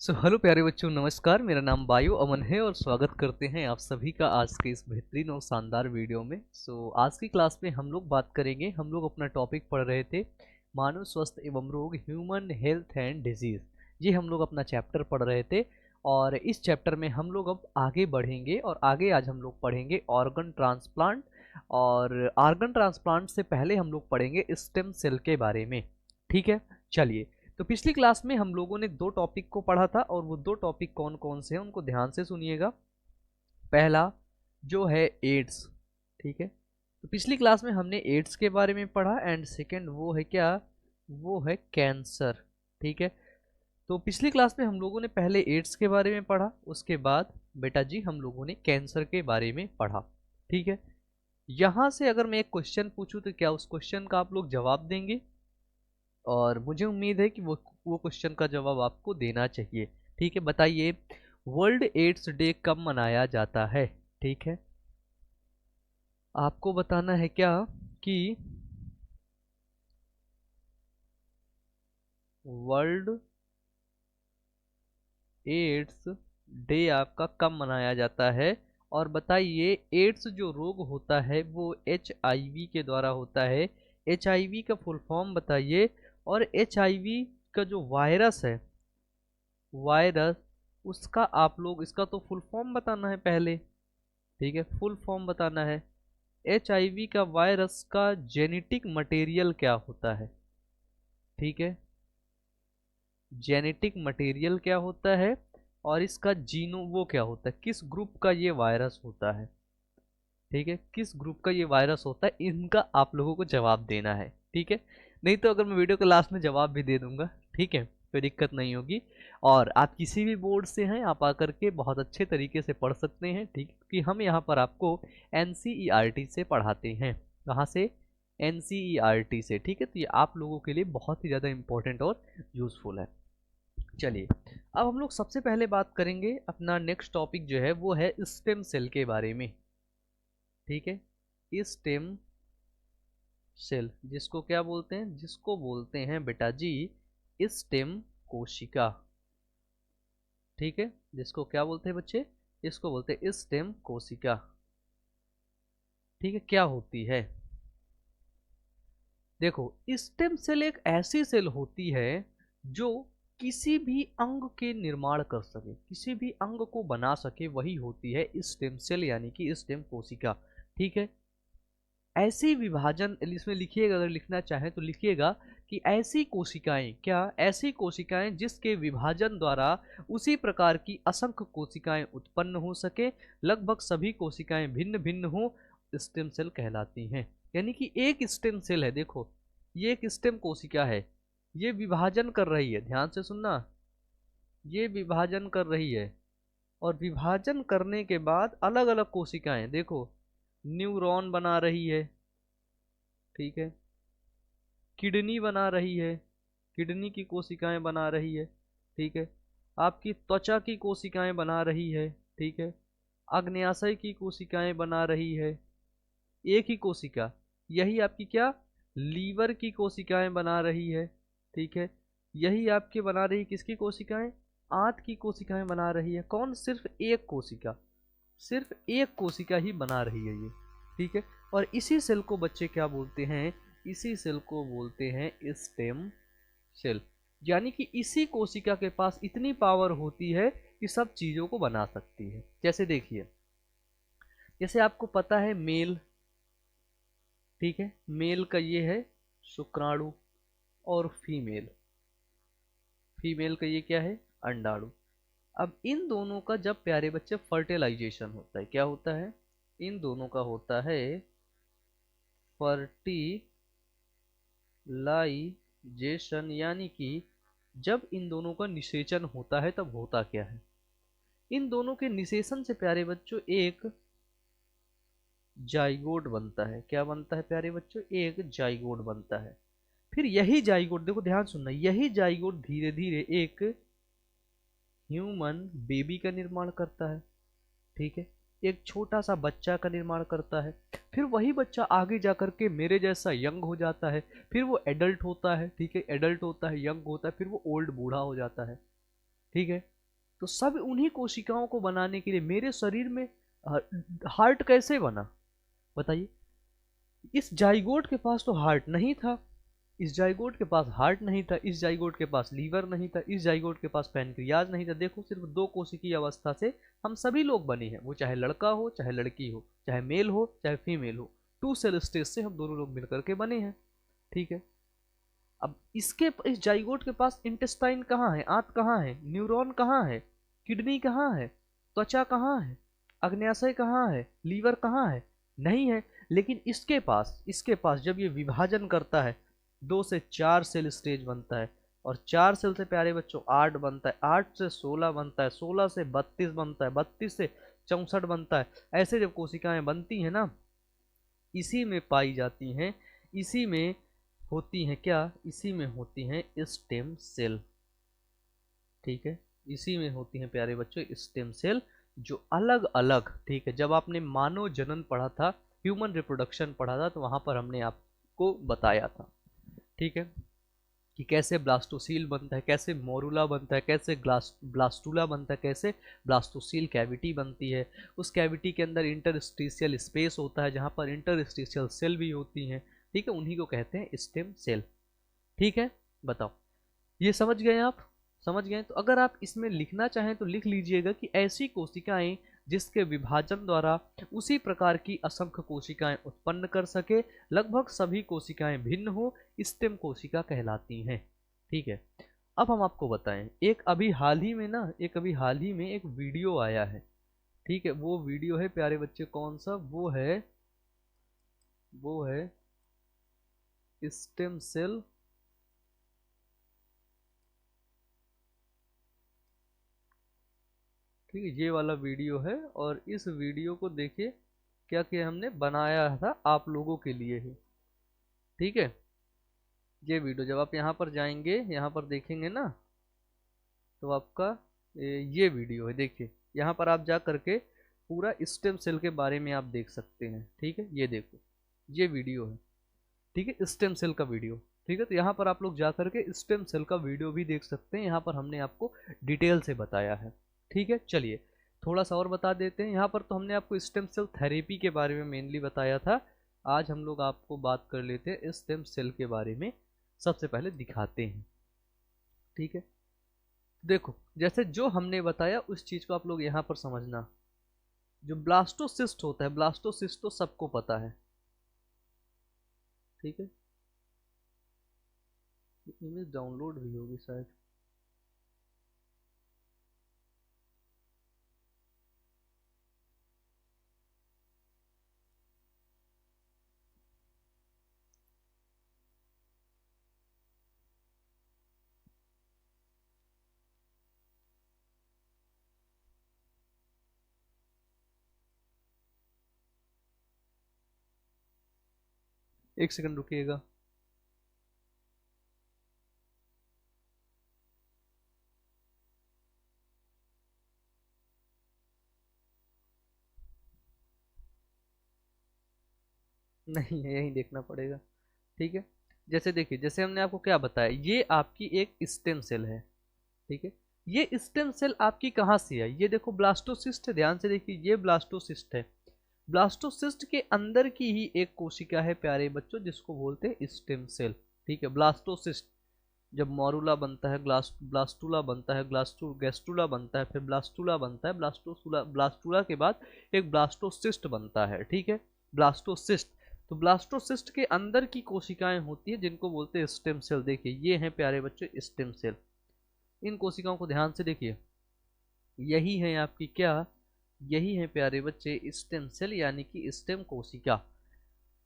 Hello प्यारे बच्चों, नमस्कार। मेरा नाम बायो अमन है और स्वागत करते हैं आप सभी का आज के इस बेहतरीन और शानदार वीडियो में। आज की क्लास में हम लोग बात करेंगे। हम लोग अपना टॉपिक पढ़ रहे थे मानव स्वास्थ्य एवं रोग, ह्यूमन हेल्थ एंड डिजीज़। ये हम लोग अपना चैप्टर पढ़ रहे थे और इस चैप्टर में हम लोग अब आगे बढ़ेंगे और आगे आज हम लोग पढ़ेंगे ऑर्गन ट्रांसप्लांट। और ऑर्गन ट्रांसप्लांट से पहले हम लोग पढ़ेंगे स्टेम सेल के बारे में। ठीक है, चलिए। तो पिछली क्लास में हम लोगों ने दो टॉपिक को पढ़ा था और वो दो टॉपिक कौन कौन से हैं उनको ध्यान से सुनिएगा। पहला जो है एड्स। ठीक है, तो पिछली क्लास में हमने एड्स के बारे में पढ़ा एंड सेकंड वो है क्या, वो है कैंसर। ठीक है, तो पिछली क्लास में हम लोगों ने पहले एड्स के बारे में पढ़ा, उसके बाद बेटा जी हम लोगों ने कैंसर के बारे में पढ़ा। ठीक है, यहाँ से अगर मैं एक क्वेश्चन पूछूं तो क्या उस क्वेश्चन का आप लोग जवाब देंगे? और मुझे उम्मीद है कि वो क्वेश्चन का जवाब आपको देना चाहिए। ठीक है, बताइए वर्ल्ड एड्स डे कब मनाया जाता है? ठीक है, आपको बताना है क्या कि वर्ल्ड एड्स डे आपका कब मनाया जाता है। और बताइए एड्स जो रोग होता है वो HIV के द्वारा होता है। HIV का फुल फॉर्म बताइए। और HIV का जो वायरस है, वायरस, उसका आप लोग इसका तो फुल फॉर्म बताना है पहले। ठीक है, फुल फॉर्म बताना है। HIV का वायरस का जेनेटिक मटेरियल क्या होता है? ठीक है, जेनेटिक मटेरियल क्या होता है और इसका जीनो वो क्या होता है, किस ग्रुप का ये वायरस होता है? ठीक है, किस ग्रुप का ये वायरस होता है, इनका आप लोगों को जवाब देना है। ठीक है, नहीं तो अगर मैं वीडियो के लास्ट में जवाब भी दे दूंगा, ठीक है, कोई दिक्कत नहीं होगी। और आप किसी भी बोर्ड से हैं, आप आकर के बहुत अच्छे तरीके से पढ़ सकते हैं। ठीक है, कि हम यहाँ पर आपको NCERT से पढ़ाते हैं। कहाँ से? NCERT से। ठीक है, तो ये आप लोगों के लिए बहुत ही ज़्यादा इंपॉर्टेंट और यूज़फुल है। चलिए, अब हम लोग सबसे पहले बात करेंगे, अपना नेक्स्ट टॉपिक जो है वो है स्टेम सेल के बारे में। ठीक है, स्टेम सेल जिसको क्या बोलते हैं, जिसको बोलते हैं बेटा जी स्टेम कोशिका। ठीक है, जिसको क्या बोलते हैं बच्चे, इसको बोलते हैं स्टेम कोशिका। ठीक है, क्या होती है? देखो, स्टेम सेल एक ऐसी सेल होती है जो किसी भी अंग के निर्माण कर सके, किसी भी अंग को बना सके, वही होती है स्टेम सेल यानी कि स्टेम कोशिका। ठीक है, ऐसी विभाजन इसमें लिखिएगा, अगर लिखना चाहें तो लिखिएगा कि ऐसी कोशिकाएं, क्या ऐसी कोशिकाएं जिसके विभाजन द्वारा उसी प्रकार की असंख्य कोशिकाएं उत्पन्न हो सके, लगभग सभी कोशिकाएं भिन्न भिन्न हो, स्टेम सेल कहलाती हैं। यानी कि एक स्टेम सेल है, देखो ये एक स्टेम कोशिका है, ये विभाजन कर रही है, ध्यान से सुनना, ये विभाजन कर रही है और विभाजन करने के बाद अलग अलग कोशिकाएं देखो न्यूरॉन बना रही है। ठीक है, किडनी बना रही है, किडनी की कोशिकाएं बना रही है। ठीक है, आपकी त्वचा की कोशिकाएं बना रही है। ठीक है, अग्न्याशय की कोशिकाएं बना रही है। एक ही कोशिका, यही आपकी क्या, लीवर की कोशिकाएं बना रही है। ठीक है, यही आपके बना रही किसकी कोशिकाएं, आंत की कोशिकाएं बना रही है। कौन? सिर्फ एक कोशिका, सिर्फ एक कोशिका ही बना रही है ये। ठीक है, और इसी सेल को बच्चे क्या बोलते हैं, इसी सेल को बोलते हैं स्टेम सेल। यानी कि इसी कोशिका के पास इतनी पावर होती है कि सब चीजों को बना सकती है। जैसे देखिए, जैसे आपको पता है मेल, ठीक है, मेल का ये है शुक्राणु और फीमेल, फीमेल का ये क्या है, अंडाणु। अब इन दोनों का जब प्यारे बच्चे फर्टिलाइजेशन होता है, क्या होता है, इन दोनों का होता है फर्टिलाइजेशन। यानी कि जब इन दोनों का निषेचन होता है तब होता क्या है, इन दोनों के निषेचन से प्यारे बच्चों एक जाइगोट बनता है। क्या बनता है प्यारे बच्चों, एक जाइगोट बनता है। फिर यही जाइगोट, देखो ध्यान सुनना, यही जाइगोट धीरे धीरे एक ह्यूमन बेबी का निर्माण करता है। ठीक है, एक छोटा सा बच्चा का निर्माण करता है। फिर वही बच्चा आगे जाकर के मेरे जैसा यंग हो जाता है, फिर वो एडल्ट होता है। ठीक है, एडल्ट होता है, यंग होता है, फिर वो ओल्ड बूढ़ा हो जाता है। ठीक है, तो सब उन्हीं कोशिकाओं को बनाने के लिए मेरे शरीर में हार्ट कैसे बना, बताइए। इस जाइगोट के पास तो हार्ट नहीं था, इस जाइगोट के पास हार्ट नहीं था, इस जाइगोट के पास लीवर नहीं था, इस जाइगोट के पास पैनक्रियाज नहीं था। देखो सिर्फ दो कोशिकीय अवस्था से हम सभी लोग बने हैं, वो चाहे लड़का हो चाहे लड़की हो, चाहे मेल हो चाहे फीमेल हो, 2 सेल स्टेज से हम दोनों लोग मिलकर के बने हैं, ठीक है। अब इस जाइगोट के पास इंटेस्टाइन कहाँ है, आंत कहाँ है, न्यूरॉन कहाँ है, किडनी कहाँ है, त्वचा कहाँ है, अग्न्याशय कहाँ है, लीवर कहाँ है, नहीं है। लेकिन इसके पास जब ये विभाजन करता है 2 से 4 सेल स्टेज बनता है, और 4 सेल से प्यारे बच्चों 8 बनता है, 8 से 16 बनता है, 16 से 32 बनता है, 32 से 64 बनता है। ऐसे जब कोशिकाएं बनती हैं ना, इसी में पाई जाती हैं, इसी में होती हैं क्या, इसी में होती हैं स्टेम सेल, ठीक है। इसी में होती हैं प्यारे बच्चों स्टेम सेल, जो अलग अलग, ठीक है। जब आपने मानव जनन पढ़ा था, ह्यूमन रिप्रोडक्शन पढ़ा था, तो वहां पर हमने आपको बताया था, ठीक है, कि कैसे ब्लास्टोसील बनता है, कैसे मोरुला बनता है, कैसे ब्लास्टूला बनता है, कैसे ब्लास्टोसील कैविटी बनती है। उस कैविटी के अंदर इंटरस्टिशियल स्पेस होता है जहाँ पर इंटरस्टिशियल सेल भी होती हैं, ठीक है, उन्हीं को कहते हैं स्टेम सेल, ठीक है। बताओ, ये समझ गए आप, समझ गए। तो अगर आप इसमें लिखना चाहें तो लिख लीजिएगा कि ऐसी कोशिकाएं जिसके विभाजन द्वारा उसी प्रकार की असंख्य कोशिकाएं उत्पन्न कर सके, लगभग सभी कोशिकाएं भिन्न हो, स्टेम कोशिका कहलाती हैं, ठीक है। अब हम आपको बताएं, एक अभी हाल ही में एक वीडियो आया है, ठीक है। वो वीडियो है प्यारे बच्चे कौन सा, वो है स्टेम सेल, ठीक है, ये वाला वीडियो है। और इस वीडियो को देखिए क्या क्या हमने बनाया था आप लोगों के लिए ही, ठीक है। ये वीडियो जब आप यहाँ पर जाएंगे, यहाँ पर देखेंगे ना, तो आपका ये वीडियो है, देखिए यहाँ पर आप जा करके पूरा स्टेम सेल के बारे में आप देख सकते हैं, ठीक है। ये देखो, ये वीडियो है, ठीक है, स्टेम सेल का वीडियो, ठीक है। तो यहाँ पर आप लोग जा करके स्टेम सेल का वीडियो भी देख सकते हैं, यहाँ पर हमने आपको डिटेल से बताया है, ठीक है। चलिए थोड़ा सा और बता देते हैं। यहाँ पर तो हमने आपको स्टेम सेल थेरेपी के बारे में मेनली बताया था, आज हम लोग आपको बात कर लेते हैं स्टेम सेल के बारे में, सबसे पहले दिखाते हैं, ठीक है। देखो जैसे जो हमने बताया उस चीज़ को आप लोग यहाँ पर समझना। जो ब्लास्टोसिस्ट होता है, ब्लास्टोसिस्ट तो सबको पता है, ठीक है। इमेज डाउनलोड भी होगी शायद, एक सेकंड रुकिएगा। नहीं है, यहीं देखना पड़ेगा, ठीक है। जैसे देखिए, जैसे हमने आपको क्या बताया, ये आपकी एक स्टेम सेल है, ठीक है। ये स्टेम सेल आपकी कहाँ से है, ये देखो ब्लास्टोसिस्ट है, ध्यान से देखिए, ये ब्लास्टोसिस्ट है। ब्लास्टोसिस्ट के अंदर की ही एक कोशिका है प्यारे बच्चों, जिसको बोलते हैं स्टेम सेल, ठीक है। ब्लास्टोसिस्ट, जब मॉरूला बनता है, ब्लास्टूला बनता है, गैस्ट्रूला बनता है, फिर ब्लास्टूला बनता है, ब्लास्टूला के बाद एक ब्लास्टोसिस्ट बनता है, ठीक है, ब्लास्टोसिस्ट। तो ब्लास्टोसिस्ट के अंदर की कोशिकाएं होती है जिनको बोलते हैं स्टेम सेल। देखिए ये हैं प्यारे बच्चों स्टेम सेल, इन कोशिकाओं को ध्यान से देखिए, यही है आपकी क्या, यही है प्यारे बच्चे स्टेम सेल, यानी कि स्टेम कोशिका।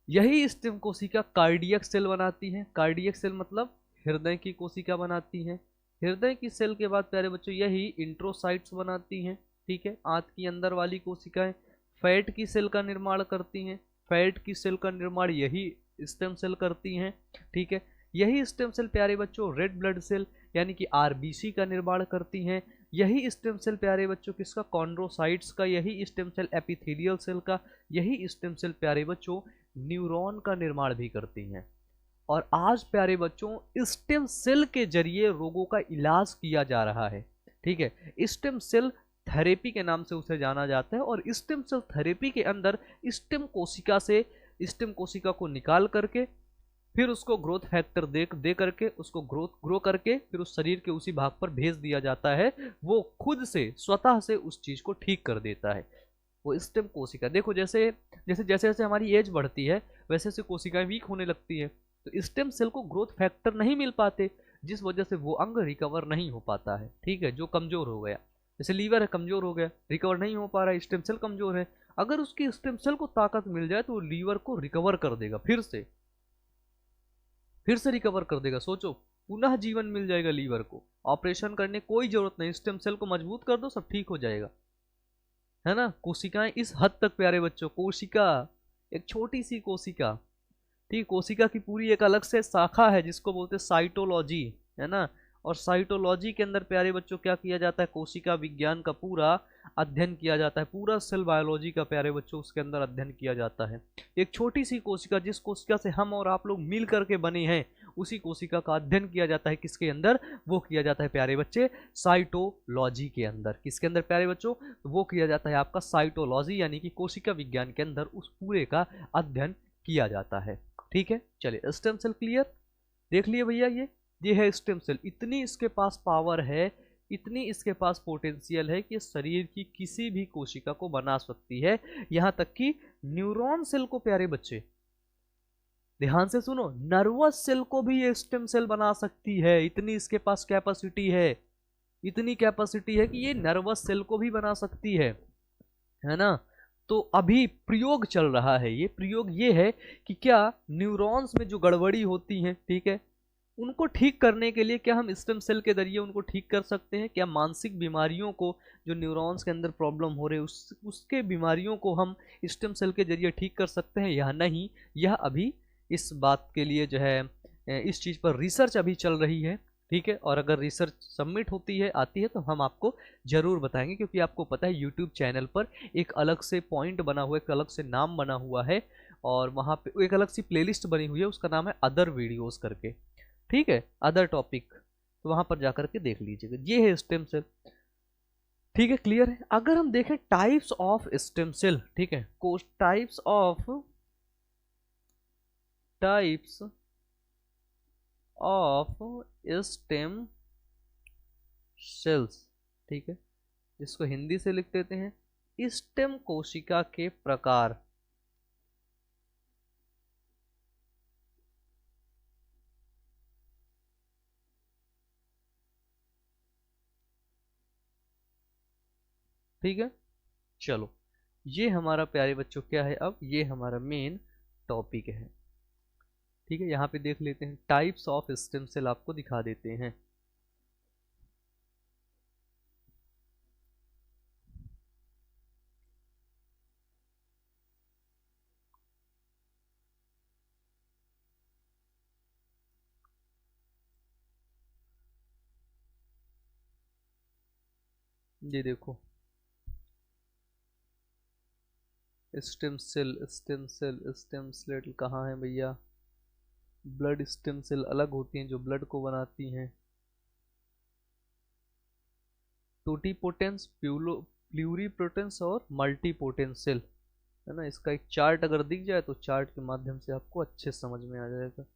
यही स्टेम कोशिका कार्डियक सेल बनाती है, कार्डियक सेल मतलब हृदय की कोशिका बनाती है। हृदय की सेल के बाद प्यारे बच्चों यही इंट्रोसाइट्स बनाती हैं, ठीक है। आंत की अंदर वाली कोशिकाएं फैट की सेल का निर्माण करती हैं, फैट की सेल का निर्माण यही स्टेम सेल करती हैं, ठीक है। यही स्टेम सेल प्यारे बच्चों रेड ब्लड सेल यानी कि आरबीसी का निर्माण करती हैं। यही स्टेम सेल प्यारे बच्चों किसका, कॉन्ड्रोसाइट्स का, यही स्टेम सेल एपिथेलियल सेल का, यही स्टेम सेल प्यारे बच्चों न्यूरॉन का निर्माण भी करती हैं। और आज प्यारे बच्चों स्टेम सेल के जरिए रोगों का इलाज किया जा रहा है, ठीक है। स्टेम सेल थेरेपी के नाम से उसे जाना जाता है, और स्टेम सेल थेरेपी के अंदर स्टेम कोशिका से स्टेम कोशिका को निकाल करके फिर उसको ग्रोथ फैक्टर दे करके उसको ग्रो करके फिर उस शरीर के उसी भाग पर भेज दिया जाता है। वो खुद से स्वतः से उस चीज को ठीक कर देता है। वो स्टेम कोशिका देखो, जैसे जैसे जैसे जैसे हमारी एज बढ़ती है वैसे वैसे कोशिकाएं वीक होने लगती है, तो स्टेम सेल को ग्रोथ फैक्टर नहीं मिल पाते, जिस वजह से वो अंग रिकवर नहीं हो पाता है। ठीक है, जो कमजोर हो गया, जैसे लीवर है कमजोर हो गया, रिकवर नहीं हो पा रहा है, स्टेम सेल कमजोर है। अगर उसकी स्टेम सेल को ताकत मिल जाए तो वो लीवर को रिकवर कर देगा, फिर से रिकवर कर देगा। सोचो, पुनः जीवन मिल जाएगा लीवर को, ऑपरेशन करने कोई जरूरत नहीं, स्टेम सेल को मजबूत कर दो सब ठीक हो जाएगा, है ना। कोशिकाएं इस हद तक प्यारे बच्चों, कोशिका एक छोटी सी कोशिका, ठीक, कोशिका की पूरी एक अलग से शाखा है जिसको बोलते हैं साइटोलॉजी, है ना। और साइटोलॉजी के अंदर प्यारे बच्चों क्या किया जाता है, कोशिका विज्ञान का पूरा अध्ययन किया जाता है, पूरा सेल बायोलॉजी का प्यारे बच्चों उसके अंदर अध्ययन किया जाता है। एक छोटी सी कोशिका, जिस कोशिका से हम और आप लोग मिल करके बने हैं, उसी कोशिका का अध्ययन किया जाता है किसके अंदर, वो किया जाता है प्यारे बच्चे साइटोलॉजी के अंदर। किसके अंदर प्यारे बच्चों, वो किया जाता है आपका साइटोलॉजी, यानी कि कोशिका विज्ञान के अंदर उस पूरे का अध्ययन किया जाता है। ठीक है, चलिए स्टेम सेल क्लियर, देख लिए भैया। ये है स्टेम सेल, इतनी इसके पास पावर है, इतनी इसके पास पोटेंशियल है कि शरीर की किसी भी कोशिका को बना सकती है, यहां तक कि न्यूरॉन सेल को प्यारे बच्चे ध्यान से सुनो, नर्वस सेल को भी ये स्टेम सेल बना सकती है, इतनी इसके पास कैपेसिटी है, इतनी कैपेसिटी है कि ये नर्वस सेल को भी बना सकती है ना। तो अभी प्रयोग चल रहा है, ये प्रयोग ये है कि क्या न्यूरॉन्स में जो गड़बड़ी होती है, ठीक है, उनको ठीक करने के लिए क्या हम स्टेम सेल के जरिए उनको ठीक कर सकते हैं, क्या मानसिक बीमारियों को, जो न्यूरॉन्स के अंदर प्रॉब्लम हो रहे उसके बीमारियों को हम स्टेम सेल के जरिए ठीक कर सकते हैं या नहीं। यह अभी इस बात के लिए जो है इस चीज़ पर रिसर्च अभी चल रही है। ठीक है, और अगर रिसर्च सबमिट होती है, आती है, तो हम आपको जरूर बताएंगे, क्योंकि आपको पता है यूट्यूब चैनल पर एक अलग से पॉइंट बना हुआ है, एक अलग से नाम बना हुआ है, और वहाँ पे एक अलग सी प्लेलिस्ट बनी हुई है, उसका नाम है अदर वीडियोस करके, ठीक है, अदर टॉपिक, तो वहाँ पर जाकर के देख लीजिएगा। ये है स्टेम सेल, ठीक है, क्लियर है। अगर हम देखें टाइप्स ऑफ स्टेम सेल, ठीक है, टाइप्स ऑफ स्टेम सेल्स, ठीक है, जिसको हिंदी से लिख देते हैं स्टेम कोशिका के प्रकार। ठीक है, चलो, ये हमारा प्यारे बच्चों क्या है, अब ये हमारा मेन टॉपिक है। ठीक है, यहाँ पे देख लेते हैं, टाइप्स ऑफ स्टेम सेल आपको दिखा देते हैं। ये देखो, स्टेम सेल कहाँ है भैया, ब्लड स्टेम सेल अलग होती हैं जो ब्लड को बनाती हैं, टोटीपोटेंस, प्लूरीपोटेंस और मल्टीपोटेंस सेल, है ना। इसका एक चार्ट अगर दिख जाए तो चार्ट के माध्यम से आपको अच्छे समझ में आ जाएगा।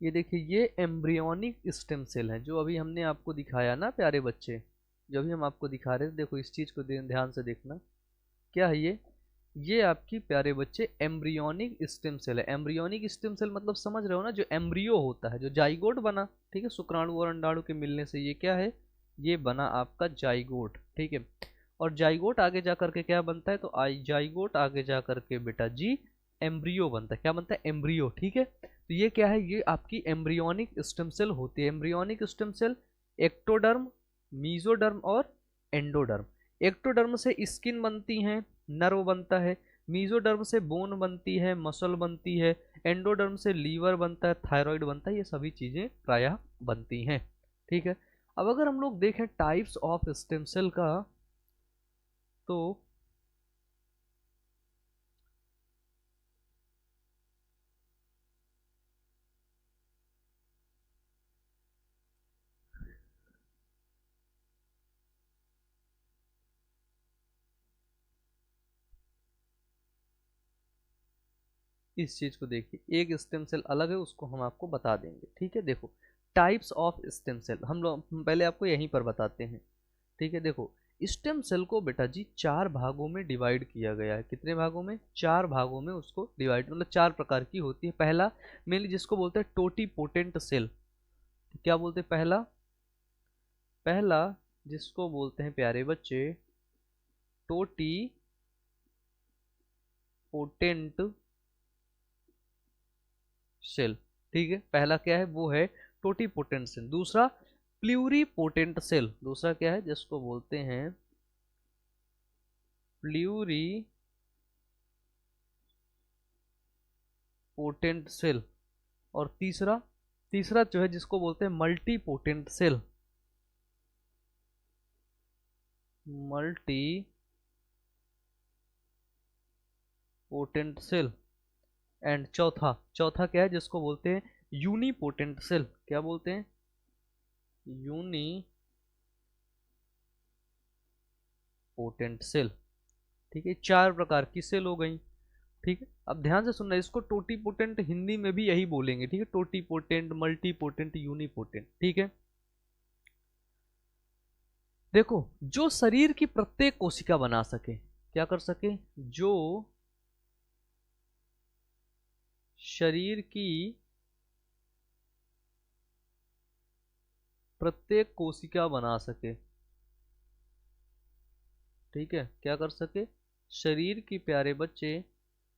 ये देखिए, ये एम्ब्रियोनिक स्टेम सेल है जो अभी हमने आपको दिखाया ना प्यारे बच्चे, जो अभी हम आपको दिखा रहे थे, देखो इस चीज को ध्यान से देखना, क्या है ये आपकी प्यारे बच्चे एम्ब्रियोनिक स्टेम सेल है। एम्ब्रियोनिक स्टेम सेल मतलब समझ रहे हो ना, जो एम्ब्रियो होता है, जो जाइगोट बना, ठीक है, शुक्राणु और अंडाणु के मिलने से ये क्या है, ये बना आपका जाइगोट, ठीक है। और जाइगोट आगे जा करके क्या बनता है, तो जाइगोट आगे जा करके बेटा जी एम्ब्रियो बनता है, क्या बनता है, एम्ब्रियो, ठीक है। तो ये क्या है, ये आपकी एम्ब्रियोनिक स्टेम सेल होती है। Embryonic stem cell ectoderm, mesoderm और एंडोडर्म। एक्टोडर्म से स्किन बनती है, नर्व बनता है, मीजोडर्म से बोन बनती है, मसल बनती है, एंडोडर्म से लीवर बनता है, थायराइड बनता है, ये सभी चीज़ें प्रायः बनती हैं, ठीक है। अब अगर हम लोग देखें टाइप्स ऑफ स्टेम सेल का, तो इस चीज को देखिए, एक स्टेम सेल अलग है, उसको हम आपको बता देंगे। ठीक है, देखो टाइप्स ऑफ स्टेम सेल हम लोग पहले आपको यहीं पर बताते हैं। ठीक है, देखो स्टेम सेल को बेटा जी 4 भागों में डिवाइड किया गया है। कितने भागों में? 4 भागों में उसको डिवाइड, मतलब 4 प्रकार की होती है। पहला मेनली जिसको बोलते हैं टोटीपोटेंट सेल। क्या बोलते हैं? पहला जिसको बोलते हैं प्यारे बच्चे टोटीपोटेंट सेल। ठीक है, पहला क्या है? वो है टोटीपोटेंट सेल। दूसरा प्लूरीपोटेंट सेल। दूसरा क्या है? जिसको बोलते हैं प्लूरीपोटेंट सेल। और तीसरा तीसरा जो है जिसको बोलते हैं multipotent cell. Multipotent cell. And चौथा क्या है? जिसको बोलते हैं यूनिपोटेंट सेल। क्या बोलते हैं? Unipotent cell. ठीक है, 4 प्रकार की सेल हो गई। ठीक है, अब ध्यान से सुनना, इसको टोटीपोटेंट हिंदी में भी यही बोलेंगे। ठीक है, टोटीपोटेंट, मल्टीपोटेंट, यूनिपोटेंट। ठीक है, देखो जो शरीर की प्रत्येक कोशिका बना सके, क्या कर सके? जो शरीर की प्रत्येक कोशिका बना सके। ठीक है, क्या कर सके? शरीर की प्यारे बच्चे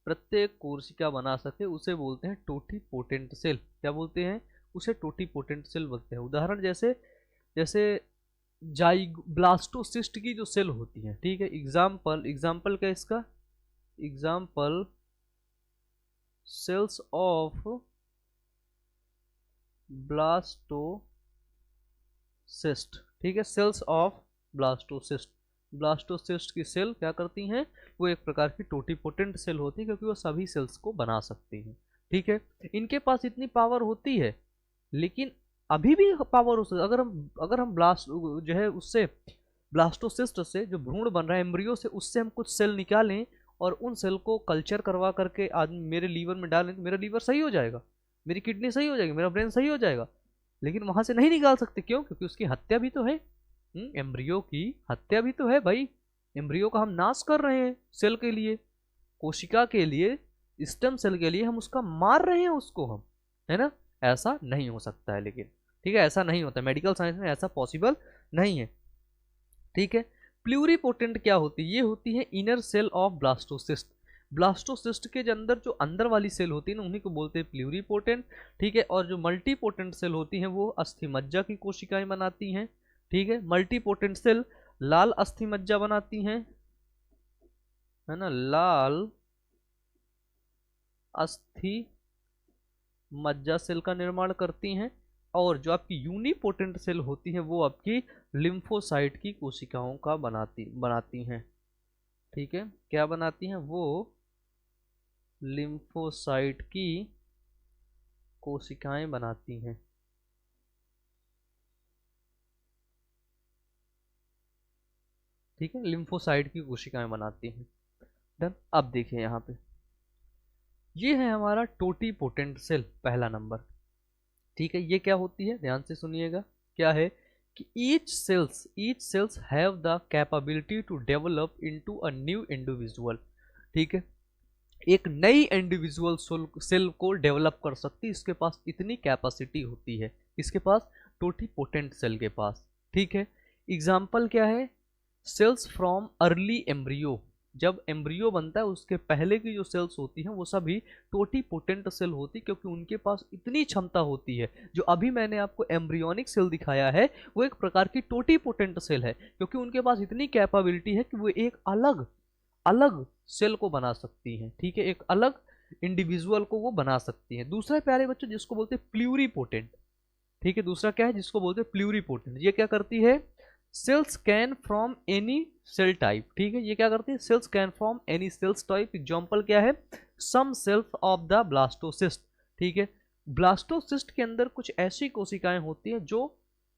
प्रत्येक कोशिका बना सके, उसे बोलते हैं टोटीपोटेंट सेल। क्या बोलते हैं? उसे टोटीपोटेंट सेल बोलते हैं। उदाहरण जैसे जैसे ब्लास्टोसिस्ट की जो सेल होती है। ठीक है, एग्जाम्पल क्या इसका? Example cells of blastocyst. ठीक है, सेल्स ऑफ ब्लास्टोसिस्ट। ब्लास्टोसिस्ट की सेल क्या करती हैं? वो एक प्रकार की टोटीपोटेंट सेल होती है, क्योंकि वो सभी सेल्स को बना सकती हैं। ठीक है, इनके पास इतनी पावर होती है, लेकिन अभी भी पावर हो सकती है। अगर हम ब्लास्ट जो है उससे ब्लास्टोसिस्ट से जो भ्रूण बन रहा है एम्ब्रियो से, उससे हम कुछ सेल निकालें और उन सेल को कल्चर करवा करके आदमी मेरे लीवर में डालें, तो मेरा लीवर सही हो जाएगा, मेरी किडनी सही हो जाएगी, मेरा ब्रेन सही हो जाएगा। लेकिन वहां से नहीं निकाल सकते। क्यों? क्योंकि उसकी हत्या भी तो है। एम्ब्रियो की हत्या भी तो है भाई। एम्ब्रियो का हम नाश कर रहे हैं सेल के लिए, कोशिका के लिए, स्टेम सेल के लिए हम उसका मार रहे हैं उसको हम, है ना? ऐसा नहीं हो सकता है। लेकिन ठीक है, ऐसा नहीं होता, मेडिकल साइंस में ऐसा पॉसिबल नहीं है। ठीक है, प्लूरीपोटेंट क्या होती है? ये होती है inner cell of blastocyst. Blastocyst के जो अंदर अंदर वाली सेल होती है ना, उन्हीं को बोलते हैं प्लूरीपोटेंट। ठीक है, और जो मल्टीपोटेंट सेल होती हैं वो अस्थिमज्जा की कोशिकाएं बनाती हैं। ठीक है, मल्टीपोटेंट सेल लाल अस्थिमज्जा बनाती हैं, है ना? लाल अस्थि मज्जा सेल का निर्माण करती हैं। और जो आपकी यूनिपोटेंट सेल होती है वो आपकी लिम्फोसाइट की कोशिकाओं का बनाती हैं। ठीक है, क्या बनाती हैं? वो लिम्फोसाइट की कोशिकाएं बनाती हैं। ठीक है, लिम्फोसाइट की कोशिकाएं बनाती हैं। डन। अब देखिए यहाँ पे, ये है हमारा टोटीपोटेंट सेल, पहला नंबर। ठीक है, ये क्या होती है? ध्यान से सुनिएगा, क्या है कि each cells have the capability to develop into a new individual. ठीक है, एक नई इंडिविजुअल सेल को डेवलप कर सकती है, इसके पास इतनी कैपेसिटी होती है। इसके पास टोटीपोटेंट सेल के पास। ठीक है, एग्जाम्पल क्या है? Cells from early embryo. जब एम्ब्रियो बनता है उसके पहले की जो सेल्स होती हैं वो सभी टोटीपोटेंट सेल होती, क्योंकि उनके पास इतनी क्षमता होती है। जो अभी मैंने आपको एम्ब्रियोनिक सेल दिखाया है वो एक प्रकार की टोटीपोटेंट सेल है, क्योंकि उनके पास इतनी कैपेबिलिटी है कि वो एक अलग अलग सेल को बना सकती हैं। ठीक है, एक अलग इंडिविजुअल को वो बना सकती हैं। दूसरा प्यारे बच्चों जिसको बोलते हैं प्लूरीपोटेंट। ठीक है। दूसरा क्या है जिसको बोलते हैं प्लूरिपोटेंट, ये क्या करती है, cells can from any cell type, ठीक है, ये क्या करती है, cells can from any cells type. Example क्या है, some cells of the blastocyst, ठीक है। ब्लास्टोसिस्ट के अंदर कुछ ऐसी कोशिकाएं होती हैं जो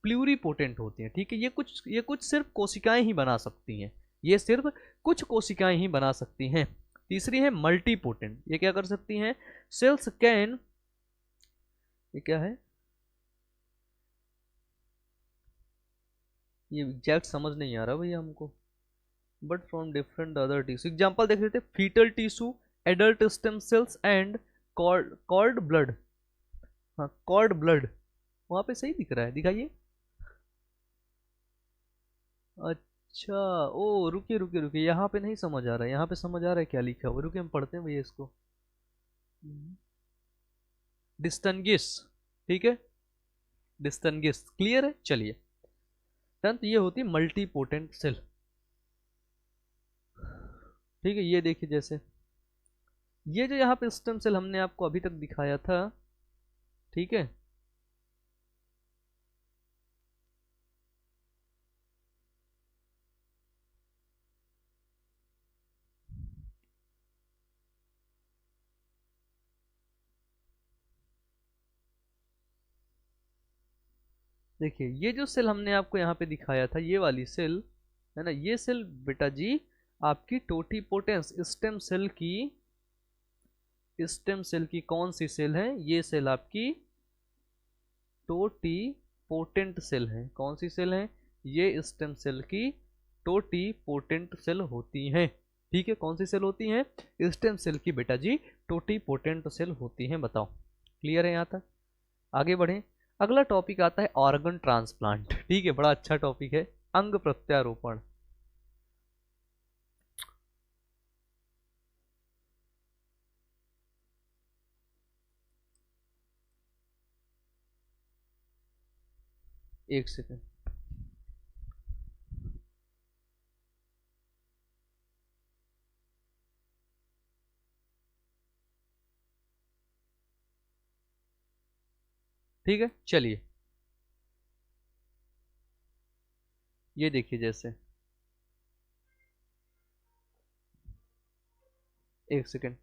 प्लूरिपोटेंट होती हैं, ठीक है। ये कुछ सिर्फ कोशिकाएं ही बना सकती हैं, ये सिर्फ कुछ कोशिकाएं ही बना सकती हैं। तीसरी है मल्टीपोटेंट, ये क्या कर सकती हैं, सेल्स कैन, ये क्या है, ये एग्जैक्ट समझ नहीं आ रहा भैया हमको, but from different other tissue. Example देख लेते हैं, foetal tissue, adult stem cells and cord blood. हाँ कॉर्ड ब्लड, वहां पे सही दिख रहा है, दिखाइए। अच्छा, ओ रुकिए रुकिए रुकिए, यहाँ पे नहीं समझ आ रहा है, यहाँ पे समझ आ रहा है क्या लिखा हुआ, रुकिए हम पढ़ते हैं भैया इसको। डिस्टिंग्विश, ठीक है, डिस्टिंग्विश, क्लियर है। चलिए, तो ये होती है मल्टीपोटेंट सेल, ठीक है। ये देखिए, जैसे ये जो यहाँ पे स्टेम सेल हमने आपको अभी तक दिखाया था, ठीक है, देखिए ये जो सेल हमने आपको यहाँ पे दिखाया था, ये वाली सेल है ना, ये सेल बेटा जी आपकी टोटिपोटेंस स्टेम सेल की कौन सी सेल है, ये सेल आपकी टोटिपोटेंट सेल है। कौन सी सेल है, ये स्टेम सेल की टोटिपोटेंट सेल होती हैं, ठीक है। कौन सी सेल होती हैं, स्टेम सेल की बेटा जी टोटिपोटेंट सेल होती हैं। बताओ, क्लियर है यहाँ तक, आगे बढ़ें। अगला टॉपिक आता है ऑर्गन ट्रांसप्लांट, ठीक है, बड़ा अच्छा टॉपिक है, अंग प्रत्यारोपण। एक सेकंड, ठीक है। चलिए, ये देखिए, जैसे एक सेकंड,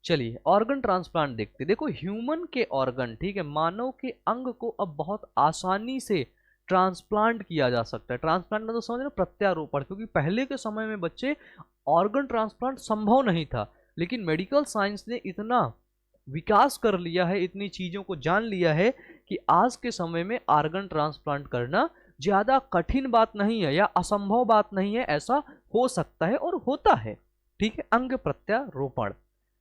चलिए ऑर्गन ट्रांसप्लांट देखते। देखो ह्यूमन के ऑर्गन, ठीक है, मानव के अंग को अब बहुत आसानी से ट्रांसप्लांट किया जा सकता है। ट्रांसप्लांट मतलब समझ रहे हो, प्रत्यारोपण, क्योंकि पहले के समय में बच्चे ऑर्गन ट्रांसप्लांट संभव नहीं था, लेकिन मेडिकल साइंस ने इतना विकास कर लिया है, इतनी चीजों को जान लिया है कि आज के समय में ऑर्गन ट्रांसप्लांट करना ज्यादा कठिन बात नहीं है या असंभव बात नहीं है, ऐसा हो सकता है और होता है, ठीक है। अंग प्रत्यारोपण,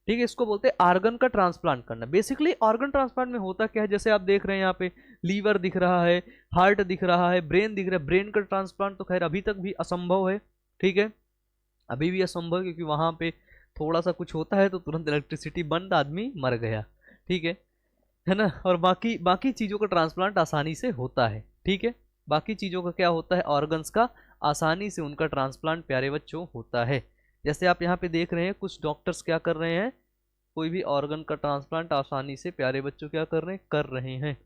ठीक है, इसको बोलते हैं ऑर्गन का ट्रांसप्लांट करना। बेसिकली ऑर्गन ट्रांसप्लांट में होता क्या है, जैसे आप देख रहे हैं यहाँ पे लीवर दिख रहा है, हार्ट दिख रहा है, ब्रेन दिख रहा है। ब्रेन का ट्रांसप्लांट तो खैर अभी तक भी असंभव है, ठीक है, अभी भी असंभव, क्योंकि वहां पे थोड़ा सा कुछ होता है तो तुरंत इलेक्ट्रिसिटी बंद, आदमी मर गया, ठीक है ना। और बाकी बाकी चीजों का ट्रांसप्लांट आसानी से होता है, ठीक है। बाकी चीजों का क्या होता है, ऑर्गन्स का आसानी से उनका ट्रांसप्लांट प्यारे बच्चों होता है। जैसे आप यहाँ पे देख रहे हैं कुछ डॉक्टर्स क्या कर रहे हैं, कोई भी ऑर्गन का ट्रांसप्लांट आसानी से प्यारे बच्चों क्या कर रहे हैं।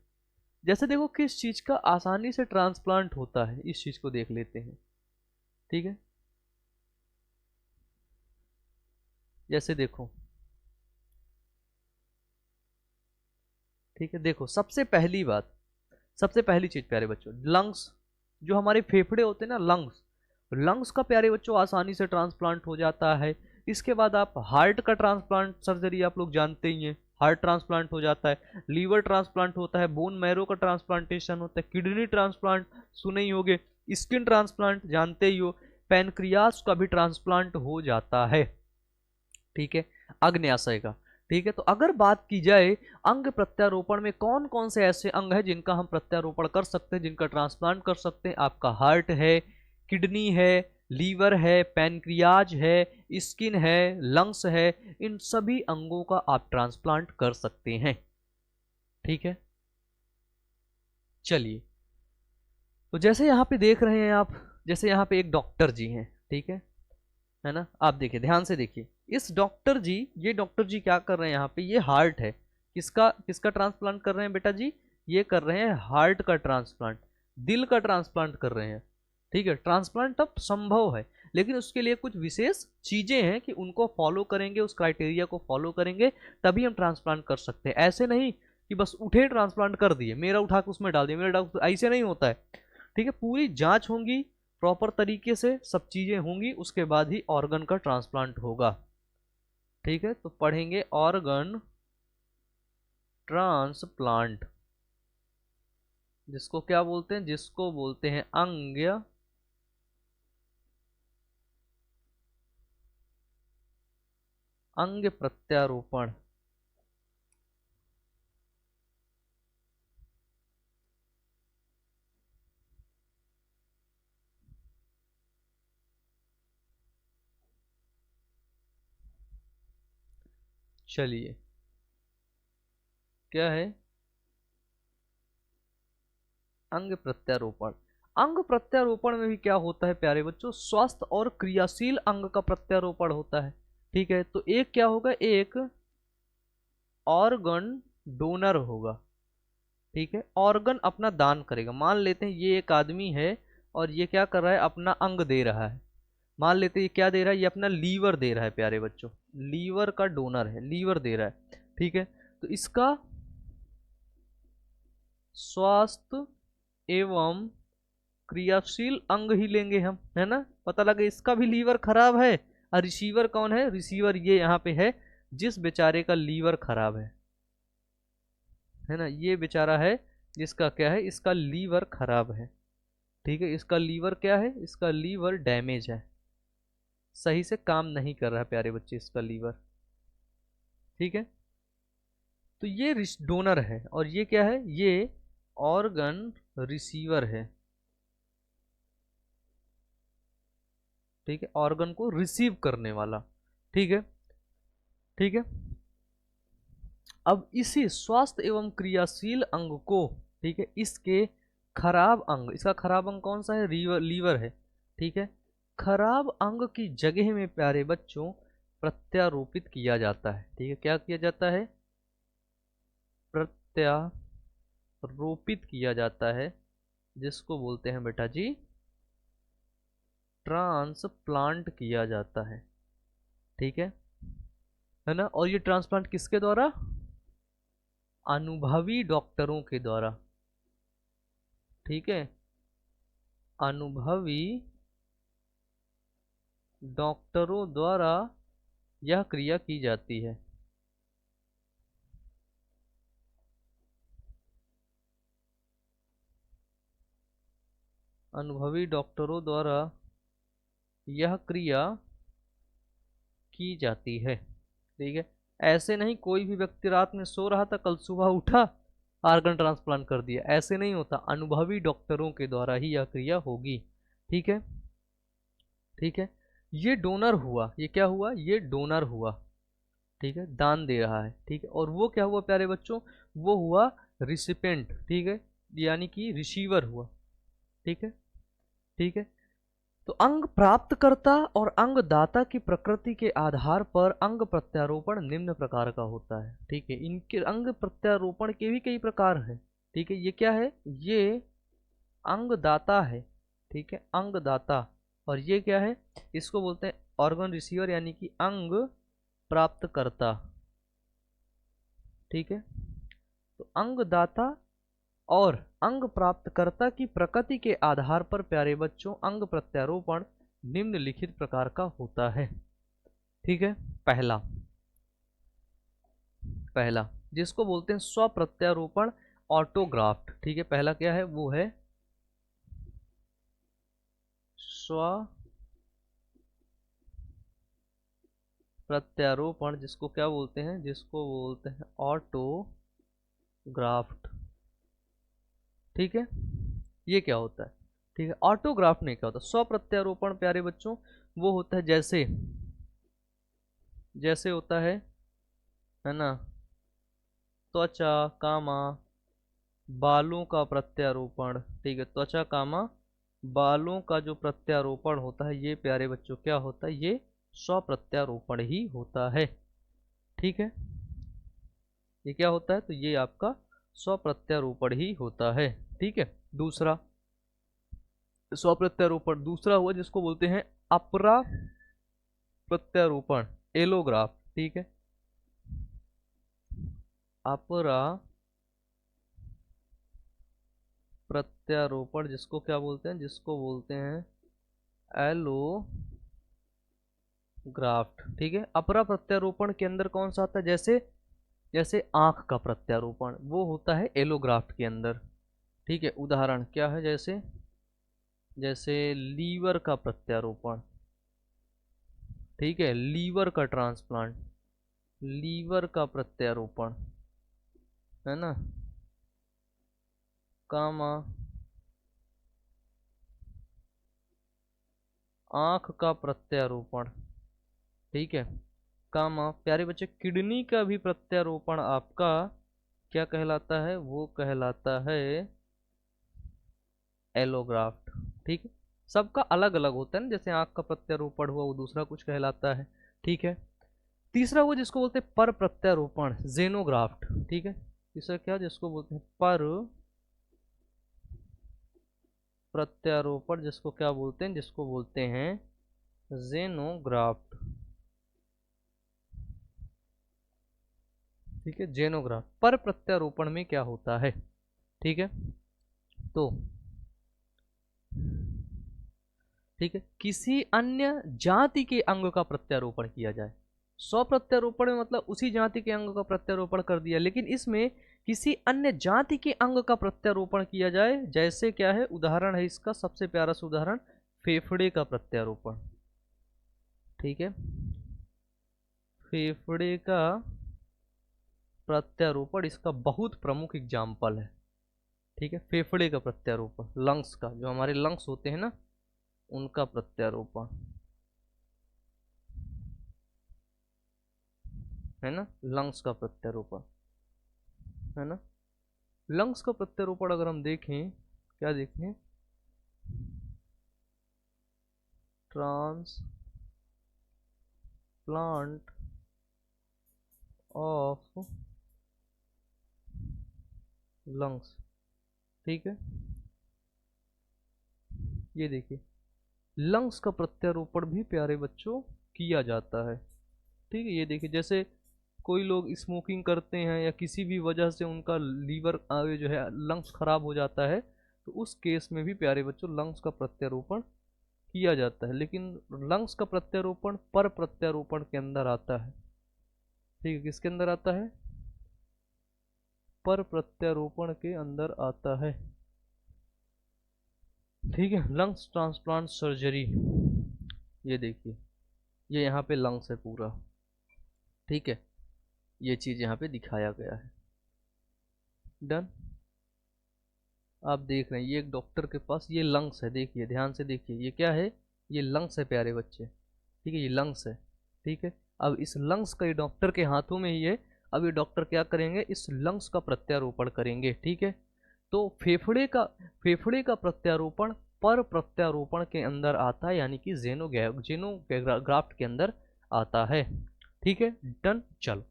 जैसे देखो किस चीज का आसानी से ट्रांसप्लांट होता है, इस चीज को देख लेते हैं, ठीक है। जैसे देखो, ठीक है, देखो सबसे पहली बात, सबसे पहली चीज प्यारे बच्चों, लंग्स, जो हमारे फेफड़े होते हैं ना, लंग्स, लंग्स का प्यारे बच्चों आसानी से ट्रांसप्लांट हो जाता है। इसके बाद आप हार्ट का ट्रांसप्लांट सर्जरी आप लोग जानते ही हैं, हार्ट ट्रांसप्लांट हो जाता है, लीवर ट्रांसप्लांट होता है, बोन मैरो का ट्रांसप्लांटेशन होता है, किडनी ट्रांसप्लांट सुने ही होगे, स्किन ट्रांसप्लांट जानते ही हो, पैनक्रियास का भी ट्रांसप्लांट हो जाता है, ठीक है, अग्न्याशय का, ठीक है। तो अगर बात की जाए अंग प्रत्यारोपण में कौन कौन से ऐसे अंग है जिनका हम प्रत्यारोपण कर सकते हैं, जिनका ट्रांसप्लांट कर सकते हैं, आपका हार्ट है, किडनी है, लीवर है, पैनक्रियाज है, स्किन है, लंग्स है, इन सभी अंगों का आप ट्रांसप्लांट कर सकते हैं, ठीक है। चलिए तो जैसे यहाँ पे देख रहे हैं आप, जैसे यहाँ पे एक डॉक्टर जी हैं, ठीक है ना, आप देखिए ध्यान से देखिए, इस डॉक्टर जी, ये डॉक्टर जी क्या कर रहे हैं यहाँ पे, ये हार्ट है, किसका किसका ट्रांसप्लांट कर रहे हैं बेटा जी, ये कर रहे हैं हार्ट का ट्रांसप्लांट, दिल का ट्रांसप्लांट कर रहे हैं, ठीक है। ट्रांसप्लांट अब संभव है, लेकिन उसके लिए कुछ विशेष चीजें हैं कि उनको फॉलो करेंगे, उस क्राइटेरिया को फॉलो करेंगे, तभी हम ट्रांसप्लांट कर सकते हैं। ऐसे नहीं कि बस उठे ट्रांसप्लांट कर दिए, मेरा उठा के उसमें डाल दिया, मेरा डाल, ऐसे नहीं होता है, ठीक है। पूरी जांच होंगी, प्रॉपर तरीके से सब चीजें होंगी, उसके बाद ही ऑर्गन का ट्रांसप्लांट होगा, ठीक है। तो पढ़ेंगे ऑर्गन ट्रांसप्लांट, जिसको क्या बोलते हैं, जिसको बोलते हैं अंग प्रत्यारोपण। चलिए, क्या है अंग प्रत्यारोपण। अंग प्रत्यारोपण में भी क्या होता है प्यारे बच्चों, स्वस्थ और क्रियाशील अंग का प्रत्यारोपण होता है, ठीक है। तो एक क्या होगा, एक ऑर्गन डोनर होगा, ठीक है। ऑर्गन अपना दान करेगा, मान लेते हैं ये एक आदमी है और ये क्या कर रहा है, अपना अंग दे रहा है, मान लेते हैं ये क्या दे रहा है, ये अपना लीवर दे रहा है प्यारे बच्चों, लीवर का डोनर है, लीवर दे रहा है, ठीक है। तो इसका स्वास्थ्य एवं क्रियाशील अंग ही लेंगे हम, है ना। पता लगे इसका भी लीवर खराब है, और रिसीवर कौन है, रिसीवर ये यहाँ पे है, जिस बेचारे का लीवर खराब है ना, ये बेचारा है जिसका क्या है, इसका लीवर खराब है, ठीक है। इसका लीवर क्या है, इसका लीवर डैमेज है, सही से काम नहीं कर रहा है प्यारे बच्चे इसका लीवर, ठीक है। तो ये डोनर है, और ये क्या है, ये ऑर्गन रिसीवर है, ठीक है, ऑर्गन को रिसीव करने वाला, ठीक है, ठीक है। अब इसी स्वास्थ्य एवं क्रियाशील अंग को, ठीक है, इसके खराब अंग, इसका खराब अंग कौन सा है, लीवर है, ठीक है। खराब अंग की जगह में प्यारे बच्चों प्रत्यारोपित किया जाता है, ठीक है, क्या किया जाता है, प्रत्यारोपित किया जाता है, जिसको बोलते हैं बेटा जी ट्रांसप्लांट किया जाता है, ठीक है ना। और ये ट्रांसप्लांट किसके द्वारा, अनुभवी डॉक्टरों के द्वारा, ठीक है, अनुभवी डॉक्टरों द्वारा यह क्रिया की जाती है, अनुभवी डॉक्टरों द्वारा यह क्रिया की जाती है, ठीक है। ऐसे नहीं कोई भी व्यक्ति रात में सो रहा था, कल सुबह उठा आर्गन ट्रांसप्लांट कर दिया, ऐसे नहीं होता, अनुभवी डॉक्टरों के द्वारा ही यह क्रिया होगी, ठीक है, ठीक है। ये डोनर हुआ, ये क्या हुआ, ये डोनर हुआ, ठीक है, दान दे रहा है, ठीक है। और वो क्या हुआ प्यारे बच्चों, वो हुआ रिसिपेंट, ठीक है, यानी कि रिसीवर हुआ, ठीक है, ठीक है। तो अंग प्राप्तकर्ता और अंग दाता की प्रकृति के आधार पर अंग प्रत्यारोपण निम्न प्रकार का होता है, ठीक है। इनके अंग प्रत्यारोपण के भी कई प्रकार हैं, ठीक है। ये क्या है, ये अंग दाता है, ठीक है, अंग दाता। और ये क्या है, इसको बोलते हैं ऑर्गन रिसीवर, यानी कि अंग प्राप्तकर्ता, ठीक है। तो अंग दाता और अंग प्राप्तकर्ता की प्रकृति के आधार पर प्यारे बच्चों अंग प्रत्यारोपण निम्नलिखित प्रकार का होता है, ठीक है। पहला पहला जिसको बोलते हैं स्व प्रत्यारोपण ऑटोग्राफ्ट, ठीक है। पहला क्या है, वो है स्व प्रत्यारोपण, जिसको क्या बोलते हैं, जिसको बोलते हैं ऑटोग्राफ्ट, ठीक है। ये क्या होता है, ठीक है। ऑटोग्राफ्ट में क्या होता है, स्व प्रत्यारोपण प्यारे बच्चों वो होता है जैसे, जैसे होता है ना, त्वचा, कामा, बालों का प्रत्यारोपण, ठीक है, त्वचा कामा बालों का जो प्रत्यारोपण होता है ये प्यारे बच्चों क्या होता है, ये स्वप्रत्यारोपण ही होता है। ठीक है, ये क्या होता है, तो ये आपका स्वप्रत्यारोपण ही होता है। ठीक है, दूसरा स्वप्रत्यारोपण दूसरा हुआ जिसको बोलते हैं अपरा प्रत्यारोपण, एलोग्राफ। ठीक है, अपरा प्रत्यारोपण जिसको क्या बोलते हैं, जिसको बोलते हैं एलोग्राफ्ट। ठीक है, अपरा प्रत्यारोपण के अंदर कौन सा आता है, जैसे जैसे आंख का प्रत्यारोपण वो होता है एलोग्राफ्ट के अंदर। ठीक है, उदाहरण क्या है, जैसे जैसे लीवर का प्रत्यारोपण, ठीक है, लीवर का ट्रांसप्लांट, लीवर का प्रत्यारोपण, है ना, कामा आंख का प्रत्यारोपण। ठीक है, कामा प्यारे बच्चे किडनी का भी प्रत्यारोपण आपका क्या कहलाता है, वो कहलाता है एलोग्राफ्ट। ठीक है, सबका अलग अलग होता है ना, जैसे आंख का प्रत्यारोपण हुआ वो दूसरा कुछ कहलाता है। ठीक है, तीसरा वो जिसको बोलते हैं पर प्रत्यारोपण, जेनोग्राफ्ट। ठीक है, तीसरा क्या जिसको बोलते हैं पर प्रत्यारोपण, जिसको क्या बोलते हैं, जिसको बोलते हैं जेनोग्राफ्ट। ठीक है, जेनोग्राफ पर प्रत्यारोपण में क्या होता है। ठीक है, तो ठीक है, किसी अन्य जाति के अंग का प्रत्यारोपण किया जाए। स्व प्रत्यारोपण में मतलब उसी जाति के अंग का प्रत्यारोपण कर दिया, लेकिन इसमें किसी अन्य जाति के अंग का प्रत्यारोपण किया जाए, जैसे क्या है, उदाहरण है इसका सबसे प्यारा सा उदाहरण फेफड़े का प्रत्यारोपण। ठीक है, फेफड़े का प्रत्यारोपण इसका बहुत प्रमुख एग्जाम्पल है। ठीक है, फेफड़े का प्रत्यारोपण, लंग्स का, जो हमारे लंग्स होते हैं ना उनका प्रत्यारोपण, है ना, लंग्स का प्रत्यारोपण, है ना। लंग्स का प्रत्यारोपण अगर हम देखें, क्या देखें, ट्रांसप्लांट ऑफ लंग्स। ठीक है, ये देखिए लंग्स का प्रत्यारोपण भी प्यारे बच्चों किया जाता है। ठीक है, ये देखिए जैसे कोई लोग स्मोकिंग करते हैं या किसी भी वजह से उनका लीवर जो है लंग्स खराब हो जाता है, तो उस केस में भी प्यारे बच्चों लंग्स का प्रत्यारोपण किया जाता है, लेकिन लंग्स का प्रत्यारोपण पर प्रत्यारोपण के अंदर आता है। ठीक है, किसके अंदर आता है, पर प्रत्यारोपण के अंदर आता है। ठीक है, लंग्स ट्रांसप्लांट सर्जरी, ये देखिए ये यहाँ पे लंग्स है पूरा। ठीक है, ये चीज यहाँ पे दिखाया गया है। डन, आप देख रहे हैं ये एक डॉक्टर के पास ये लंग्स है, देखिए ध्यान से देखिए ये क्या है, ये लंग्स है प्यारे बच्चे। ठीक है, ये लंग्स है। ठीक है, अब इस लंग्स का ये डॉक्टर के हाथों में ही है। अब ये डॉक्टर क्या करेंगे, इस लंग्स का प्रत्यारोपण करेंगे। ठीक है, तो फेफड़े का प्रत्यारोपण पर प्रत्यारोपण के अंदर आता है, यानी कि जेनोग्राफ्ट के अंदर आता है। ठीक है, डन। चलो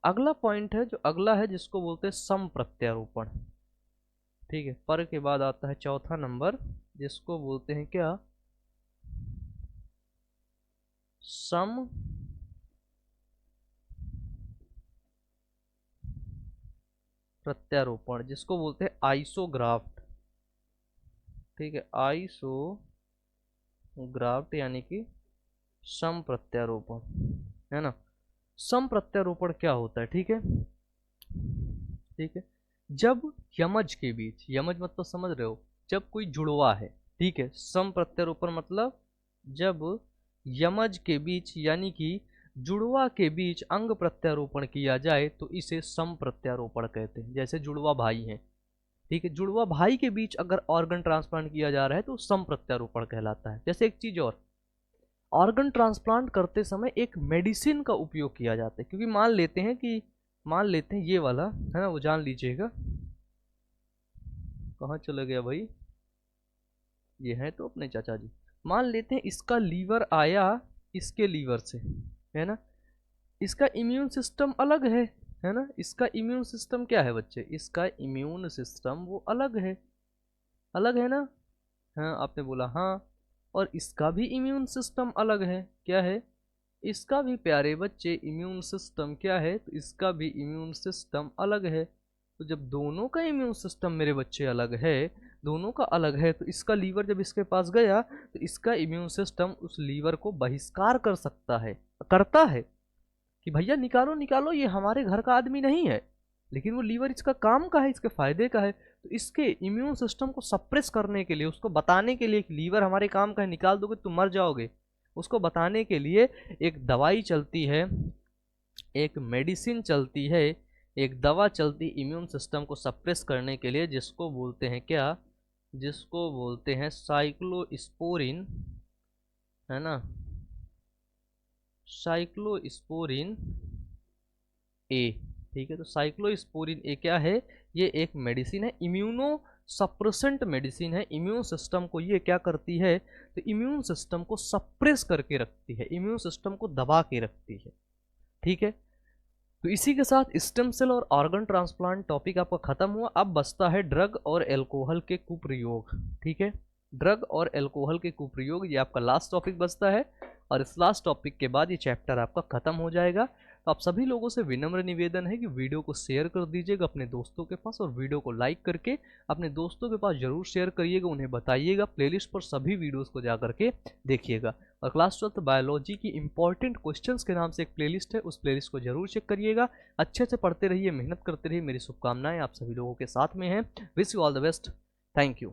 अगला पॉइंट है, जो अगला है जिसको बोलते हैं सम प्रत्यारोपण। ठीक है, पर के बाद आता है चौथा नंबर, जिसको बोलते हैं क्या, सम प्रत्यारोपण, जिसको बोलते हैं आइसोग्राफ्ट। ठीक है, आइसोग्राफ्ट यानी कि सम प्रत्यारोपण, है ना। सम प्रत्यारोपण क्या होता है, ठीक है, ठीक है, जब यमज के बीच, यमज मतलब समझ रहे हो, जब कोई जुड़वा है, ठीक है, सम प्रत्यारोपण मतलब जब यमज के बीच यानी कि जुड़वा के बीच अंग प्रत्यारोपण किया जाए तो इसे सम प्रत्यारोपण कहते हैं। जैसे जुड़वा भाई हैं, ठीक है, जुड़वा भाई के बीच अगर ऑर्गन ट्रांसप्लांट किया जा रहा है तो सम प्रत्यारोपण कहलाता है। जैसे एक चीज और, ऑर्गन ट्रांसप्लांट करते समय एक मेडिसिन का उपयोग किया जाता है, क्योंकि मान लेते हैं ये वाला है ना, वो जान लीजिएगा, कहाँ चले गया भाई, ये है तो अपने चाचा जी। मान लेते हैं इसका लीवर आया इसके लीवर से, है ना, इसका इम्यून सिस्टम अलग है ना, इसका इम्यून सिस्टम क्या है बच्चे, इसका इम्यून सिस्टम वो अलग है ना। हाँ आपने बोला हाँ। और इसका भी इम्यून सिस्टम अलग है, क्या है, इसका भी प्यारे बच्चे इम्यून सिस्टम क्या है, तो इसका भी इम्यून सिस्टम अलग है। तो जब दोनों का इम्यून सिस्टम मेरे बच्चे अलग है, दोनों का अलग है, तो इसका लीवर जब इसके पास गया तो इसका इम्यून सिस्टम उस लीवर को बहिष्कार कर सकता है, करता है कि भैया निकालो निकालो, ये हमारे घर का आदमी नहीं है। लेकिन वो लीवर इसका काम का है, इसके फायदे का है। तो इसके इम्यून सिस्टम को सप्रेस करने के लिए, उसको बताने के लिए कि लीवर हमारे काम का है, निकाल दोगे तो मर जाओगे, उसको बताने के लिए एक दवाई चलती है, एक मेडिसिन चलती है, एक दवा चलती इम्यून सिस्टम को सप्रेस करने के लिए, जिसको बोलते हैं क्या, जिसको बोलते हैं साइक्लोस्पोरिन, है ना, साइक्लोस्पोरिन ए। ठीक है, तो साइक्लोस्पोरिन ए क्या है, ये एक मेडिसिन है, इम्यूनो सप्रेसेंट मेडिसिन है। इम्यून सिस्टम को ये क्या करती है, तो इम्यून सिस्टम को सप्रेस करके रखती है, इम्यून सिस्टम को दबा के रखती है। ठीक है, तो इसी के साथ स्टेम सेल और ऑर्गन ट्रांसप्लांट टॉपिक आपका खत्म हुआ। अब बचता है ड्रग और एल्कोहल के कुप्रयोग। ठीक है, ड्रग और एल्कोहल के कुप्रयोग, ये आपका लास्ट टॉपिक बचता है, और इस लास्ट टॉपिक के बाद ये चैप्टर आपका खत्म हो जाएगा। तो आप सभी लोगों से विनम्र निवेदन है कि वीडियो को शेयर कर दीजिएगा अपने दोस्तों के पास, और वीडियो को लाइक करके अपने दोस्तों के पास जरूर शेयर करिएगा, उन्हें बताइएगा, प्लेलिस्ट पर सभी वीडियोस को जा करके देखिएगा। और क्लास 12 बायोलॉजी की इंपॉर्टेंट क्वेश्चंस के नाम से एक प्लेलिस्ट है, उस प्लेलिस्ट को जरूर चेक करिएगा। अच्छे से पढ़ते रहिए, मेहनत करते रहिए, मेरी शुभकामनाएं आप सभी लोगों के साथ में हैं। Wish you all the best, thank you.